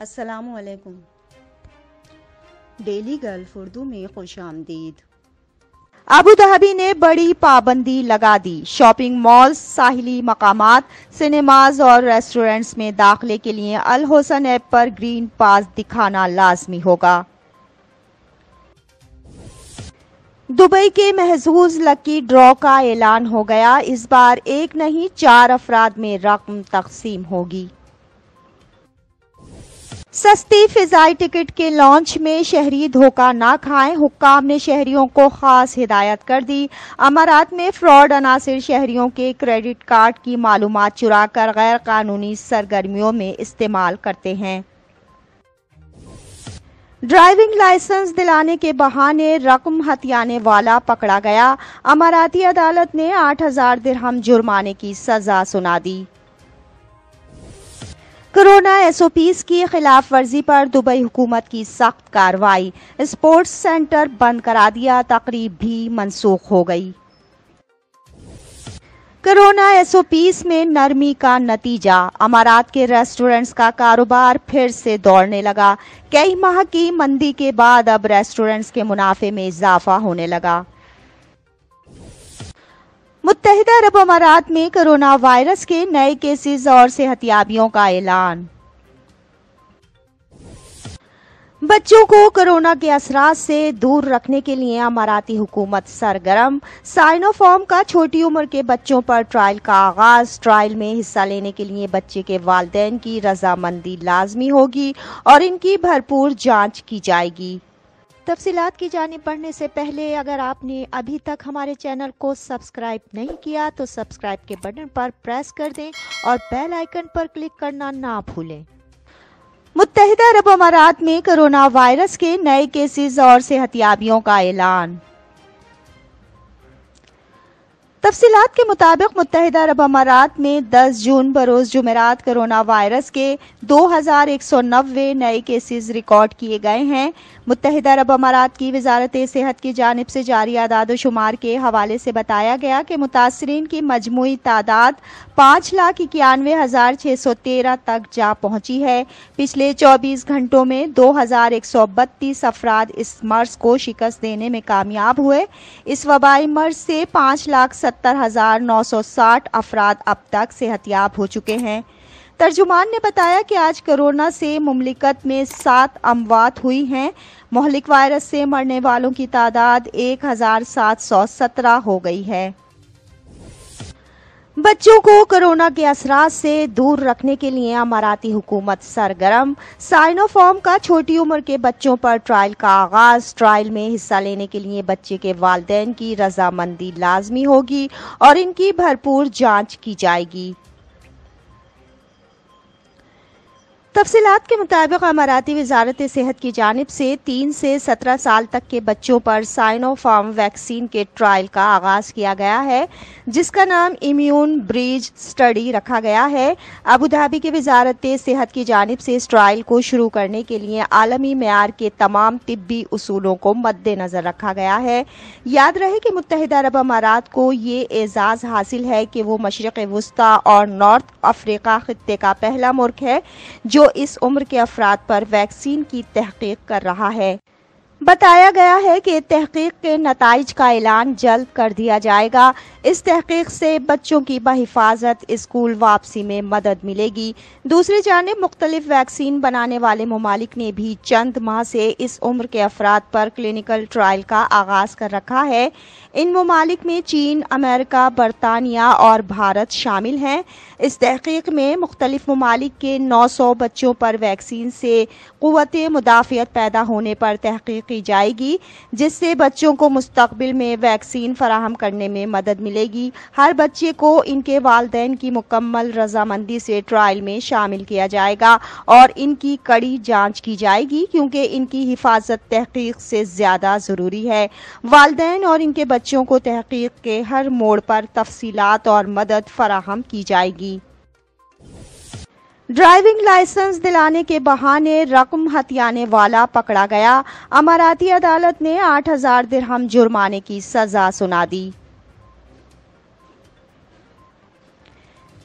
السلام علیکم۔ Daily golf Urdu میں خوش آمدید۔ ابوظہبی نے بڑی پابندی لگا دی۔ شاپنگ مالز، ساحلی مقامات، سنیماز اور ریسٹورنٹس میں داخلے کے لیے الحسن ایپ پر گرین پاس دکھانا لازمی ہوگا۔ دبئی کے محظوظ لکی ڈرا کا اعلان ہو گیا۔ اس بار ایک نہیں 4 افراد میں رقم تقسیم ہوگی۔ سستی فضائی ٹکٹ کے لانچ میں شہری دھوکہ نہ کھائیں، حکام نے شہریوں کو خاص ہدایت کر دی۔ امارات میں فراڈ عناصر شہریوں کے کریڈٹ کارڈ کی معلومات چرا کر غیر قانونی سرگرمیوں میں استعمال کرتے ہیں۔ ڈرائیونگ لائسنس دلانے کے بہانے رقم ہتھیانے والا پکڑا گیا۔ اماراتی عدالت نے 8,000 درہم جرمانے کی سزا سنا دی۔ کورونا SOPs کی خلاف ورزی پر دبئی حکومت کی سخت کارروائی۔ اسپورٹس سینٹر بند کرا دیا، تقریب بھی منسوخ ہو گئی۔ کورونا SOPs میں نرمی کا نتیجہ، امارات کے ریسٹورنٹس کا کاروبار پھر سے دوڑنے لگا۔ کئی ماہ کی مندی کے بعد اب ریسٹورنٹس کے منافع میں اضافہ ہونے لگا۔ متحدہ عرب امارات میں کورونا وائرس کے نئے کیسز اور صحتیابیوں کا اعلان۔ بچوں کو کورونا کے اثرات سے دور رکھنے کے لیے اماراتی حکومت سرگرم۔ سائنو فارم کا چھوٹی عمر کے بچوں پر ٹرائل کا آغاز۔ ٹرائل میں حصہ لینے کے لیے بچے کے والدین کی رضامندی لازمی ہوگی اور ان کی بھرپور جانچ کی جائے گی۔ تفصیلات کی جانب بڑھنے سے پہلے اگر آپ نے ابھی تک ہمارے چینل کو سبسکرائب نہیں کیا تو سبسکرائب کے بٹن پر پریس کر دیں اور بیل آئیکن پر کلک کرنا نہ بھولیں۔ متحدہ عرب امارات میں کورونا وائرس کے نئے کیسز اور صحتیابیوں کا اعلان۔ تفصیلات کے مطابق متحدہ عرب امارات میں 10 جون بروز جمعرات کورونا وائرس کے 2190 نئے کیسز ریکارڈ کیے گئے ہیں۔ متحدہ عرب امارات کی وزارت صحت کی جانب سے جاری اعداد و شمار کے حوالے سے بتایا گیا کہ متاثرین کی مجموعی تعداد 5,91,613 تک جا پہنچی ہے۔ پچھلے 24 گھنٹوں میں 2,132 افراد اس مرض کو شکست دینے میں کامیاب ہوئے۔ اس وبائی مرض سے 5,70,960 افراد اب تک صحتیاب ہو چکے ہیں۔ ترجمان نے بتایا کہ آج کورونا سے مملکت میں 7 اموات ہوئی ہیں۔ مہلک وائرس سے مرنے والوں کی تعداد 1,717 ہو گئی ہے۔ بچوں کو کورونا کے اثرات سے دور رکھنے کے لیے اماراتی حکومت سرگرم۔ سائنو فارم کا چھوٹی عمر کے بچوں پر ٹرائل کا آغاز۔ ٹرائل میں حصہ لینے کے لیے بچے کے والدین کی رضامندی لازمی ہوگی اور ان کی بھرپور جانچ کی جائے گی۔ تفصیلات کے مطابق اماراتی وزارت صحت کی جانب سے 3 سے 17 سال تک کے بچوں پر سائنو فارم ویکسین کے ٹرائل کا آغاز کیا گیا ہے، جس کا نام امیون بریج اسٹڈی رکھا گیا ہے۔ ابوظہبی کی وزارت صحت کی جانب سے اس ٹرائل کو شروع کرنے کے لیے عالمی معیار کے تمام طبی اصولوں کو مد نظر رکھا گیا ہے۔ یاد رہے کہ متحدہ عرب امارات کو یہ اعزاز حاصل ہے کہ وہ مشرق وسطی اور نارتھ افریقہ خطے کا پہلا ملک ہے جو اس عمر کے افراد پر ویکسین کی تحقیق کر رہا ہے۔ بتایا گیا ہے کہ تحقیق کے نتائج کا اعلان جلد کر دیا جائے گا۔ اس تحقیق سے بچوں کی بحفاظت اسکول واپسی میں مدد ملے گی۔ دوسری جانب مختلف ویکسین بنانے والے ممالک نے بھی چند ماہ سے اس عمر کے افراد پر کلینکل ٹرائل کا آغاز کر رکھا ہے۔ ان ممالک میں چین، امریکہ، برطانیہ اور بھارت شامل ہیں۔ اس تحقیق میں مختلف ممالک کے 900 بچوں پر ویکسین سے قوت مدافعت پیدا ہونے پر تحقیق کی جائے گی، جس سے بچوں کو مستقبل میں ویکسین فراہم کرنے میں مدد ملے گی۔ ہر بچے کو ان کے والدین کی مکمل رضامندی سے ٹرائل میں شامل کیا جائے گا اور ان کی کڑی جانچ کی جائے گی، کیونکہ ان کی حفاظت تحقیق سے زیادہ ضروری ہے۔ والدین اور ان کے بچوں کو تحقیق کے ہر موڑ پر تفصیلات اور مدد فراہم کی جائے گی۔ ڈرائیونگ لائسنس دلانے کے بہانے رقم ہتھیانے والا پکڑا گیا۔ اماراتی عدالت نے 8,000 درہم جرمانے کی سزا سنا دی۔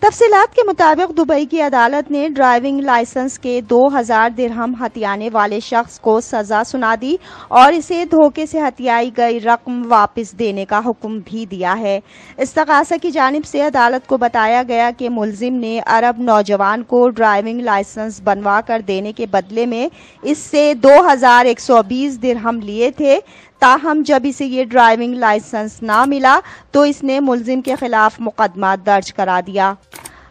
تفصیلات کے مطابق دبئی کی عدالت نے ڈرائیونگ لائسنس کے 2000 درہم ہتھیانے والے شخص کو سزا سنا دی اور اسے دھوکے سے ہتھیائی گئی رقم واپس دینے کا حکم بھی دیا ہے۔ استغاثہ کی جانب سے عدالت کو بتایا گیا کہ ملزم نے عرب نوجوان کو ڈرائیونگ لائسنس بنوا کر دینے کے بدلے میں اس سے 2120 درہم لیے تھے، تاہم جب اسے یہ ڈرائیونگ لائسنس نہ ملا تو اس نے ملزم کے خلاف مقدمہ درج کرا دیا۔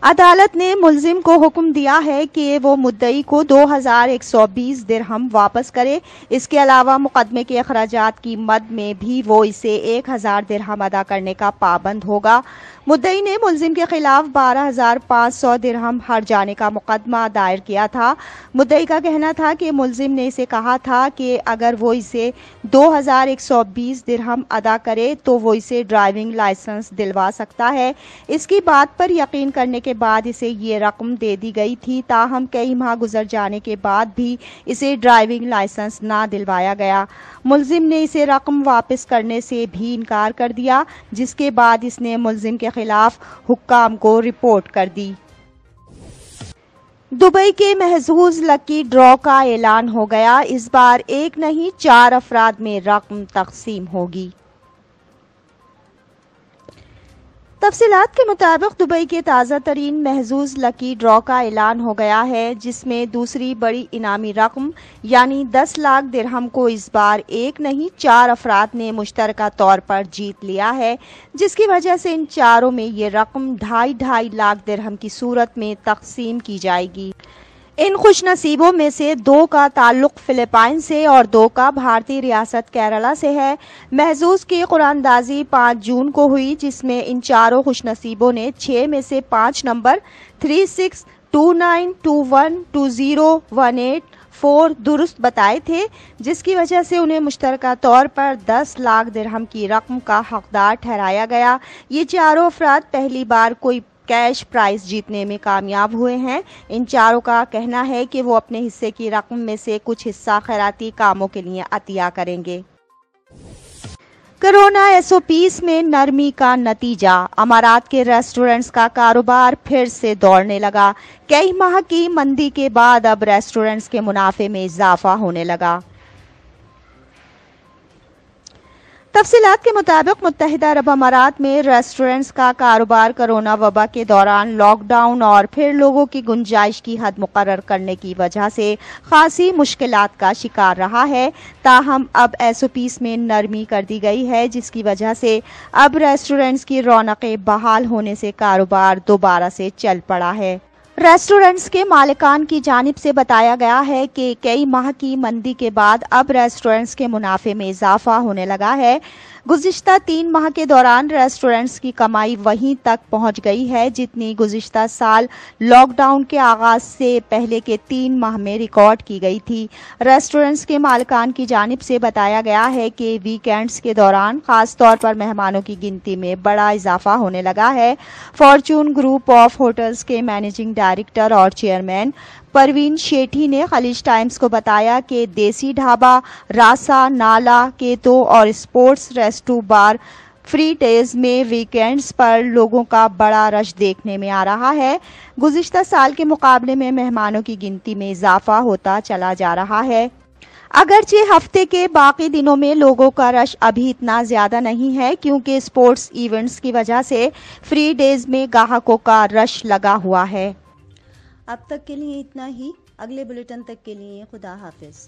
عدالت نے ملزم کو حکم دیا ہے کہ وہ مدعی کو 2120 درہم واپس کرے۔ اس کے علاوہ مقدمے کے اخراجات کی مد میں بھی وہ اسے 1000 درہم ادا کرنے کا پابند ہوگا۔ مدعی نے ملزم کے خلاف 12500 درہم ہر جانے کا مقدمہ دائر کیا تھا۔ مدعی کا کہنا تھا کہ ملزم نے اسے کہا تھا کہ اگر وہ اسے 2120 درہم ادا کرے تو وہ اسے ڈرائیونگ لائسنس دلوا سکتا ہے۔ اس کی بات پر یقین کرنے کے بعد اسے یہ رقم دے دی گئی تھی، تاہم کئی ماہ گزر جانے کے بعد بھی اسے ڈرائیونگ لائسنس نہ دلوایا گیا۔ ملزم نے اسے رقم واپس کرنے سے بھی انکار کر دیا، جس کے بعد اس نے ملزم کے خلاف حکام کو رپورٹ کر دی۔ دبئی کے محظوظ لکی ڈرا کا اعلان ہو گیا۔ اس بار ایک نہیں 4 افراد میں رقم تقسیم ہوگی۔ تفصیلات کے مطابق دبئی کے تازہ ترین محظوظ لکی ڈرا کا اعلان ہو گیا ہے، جس میں دوسری بڑی انعامی رقم یعنی 10 لاکھ درہم کو اس بار ایک نہیں 4 افراد نے مشترکہ طور پر جیت لیا ہے، جس کی وجہ سے ان چاروں میں یہ رقم 2.5 لاکھ درہم کی صورت میں تقسیم کی جائے گی۔ ان خوش نصیبوں میں سے 2 کا تعلق فلپائن سے اور 2 کا بھارتی ریاست کیرالہ سے ہے۔ محظوظ کی قراندازی 5 جون کو ہوئی، جس میں ان چاروں خوش نصیبوں نے 6 میں سے 5 نمبر 3629212018 درست بتائے تھے، جس کی وجہ سے انہیں مشترکہ طور پر 10 لاکھ درہم کی رقم کا حقدار ٹھہرایا گیا۔ یہ چاروں افراد پہلی بار کوئی کیش پرائز جیتنے میں کامیاب ہوئے ہیں۔ ان چاروں کا کہنا ہے کہ وہ اپنے حصے کی رقم میں سے کچھ حصہ خیراتی کاموں کے لیے عطیہ کریں گے۔ کرونا SOPs میں نرمی کا نتیجہ، امارات کے ریسٹورنٹس کا کاروبار پھر سے دوڑنے لگا۔ کئی ماہ کی مندی کے بعد اب ریسٹورنٹس کے منافع میں اضافہ ہونے لگا۔ تفصیلات کے مطابق متحدہ عرب امارات میں ریسٹورنٹس کا کاروبار کرونا وبا کے دوران لاک ڈاؤن اور پھر لوگوں کی گنجائش کی حد مقرر کرنے کی وجہ سے خاصی مشکلات کا شکار رہا ہے، تاہم اب SOPs میں نرمی کر دی گئی ہے، جس کی وجہ سے اب ریسٹورنٹس کی رونقیں بحال ہونے سے کاروبار دوبارہ سے چل پڑا ہے۔ ریسٹورنٹس کے مالکان کی جانب سے بتایا گیا ہے کہ کئی ماہ کی مندی کے بعد اب ریسٹورنٹس کے منافع میں اضافہ ہونے لگا ہے۔ گزشتہ 3 ماہ کے دوران ریسٹورنٹس کی کمائی وہیں تک پہنچ گئی ہے جتنی گزشتہ سال لاک ڈاؤن کے آغاز سے پہلے کے 3 ماہ میں ریکارڈ کی گئی تھی۔ ریسٹورنٹس کے مالکان کی جانب سے بتایا گیا ہے کہ ویکینڈز کے دوران خاص طور پر مہمانوں کی گنتی میں بڑا اضافہ ہونے لگا ہے۔ فارچون گروپ آف ہوٹلز کے مینیجنگ ڈائریکٹر اور چیئرمین پروین شیٹھی نے خلیج ٹائمز کو بتایا کہ دیسی ڈھابا، راسا، نالا، کیتو اور اسپورٹس ریسٹو بار فری ڈیز میں ویکینڈز پر لوگوں کا بڑا رش دیکھنے میں آ رہا ہے۔ گزشتہ سال کے مقابلے میں مہمانوں کی گنتی میں اضافہ ہوتا چلا جا رہا ہے۔ اگرچہ ہفتے کے باقی دنوں میں لوگوں کا رش ابھی اتنا زیادہ نہیں ہے، کیونکہ اسپورٹس ایونٹس کی وجہ سے فری ڈیز میں گاہکوں کا رش لگا ہوا ہے۔ اب تک کے لیے اتنا ہی، اگلے بلیٹن تک کے لیے خدا حافظ۔